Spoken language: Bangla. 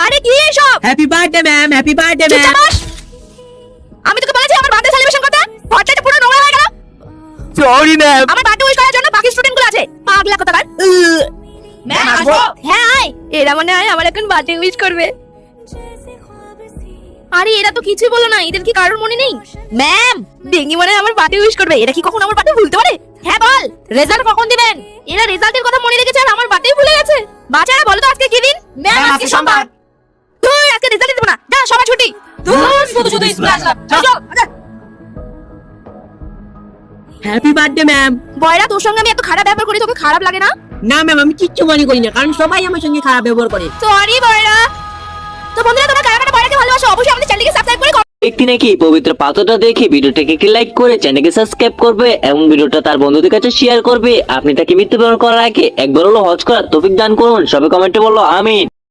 আরে কি এসব? Happy birthday ma'am, happy birthday ma'am. চুপ থাক। আমি তোকে বলেছি আমার বার্থডে সেলিব্রেশন করতে, ঘরটা পুরো নোংরা হয়ে গেল। Sorry ma'am. আমার বার্থডে উইশ করার জন্য বাকি স্টুডেন্টগুলো আছে, পাগলা কোথাকার। ম্যাম আসবো? হ্যাঁ আয়। এরা মনে হয় আমার এখন বার্থডে উইশ করবে। আরে এরা তো কিছুই বলো না, এদের কি কারোর মনে নেই? ম্যাম ডেঙ্গি মনে হয় আমার বার্থডে উইশ করবে। এরা কি কখন আমার বার্থডে ভুলতে পারে? হ্যাঁ বল, রেজাল্ট কখন দিবেন? এরা রেজাল্টের কথা মনে রেখেছে আর আমার বার্থডে ভুলে গেছে। বাচ্চারা বলো তো আজকে কি দিন? ম্যাম আজকে সোমবার। তুই আজকে রেজাল্ট দিতে না, যা সবাই ছুটি। শুধু শুধু স্কুলে আসলাম। চল হ্যাপি বার্থডে ম্যাম। বয়রা, তোর সঙ্গে আমি এত খারাপ ব্যবহার করি, তোকে খারাপ লাগে না? না ম্যাম, আমি কিচ্ছু মনে করি না, কারণ সবাই আমার সঙ্গে খারাপ ব্যবহার করে। সরি বয়রা। তো বন্ধুরা, তোমরা কারা কারা বয়রাকে ভালোবাসো অবশ্যই আমাদের চ্যানেলকে সাবস্ক্রাইব করে ব্যক্তি নাকি পবিত্র পাত্রটা দেখে ভিডিওটাকে একটি লাইক করে চ্যানেলকে সাবস্ক্রাইব করবে এবং ভিডিওটা তার বন্ধুদের কাছে শেয়ার করবে। আপনি তাকে মৃত্যুবরণ করার আগে একবার হলো হজ করার তৌফিক দান করুন। সবাই কমেন্টে বলো আমিন।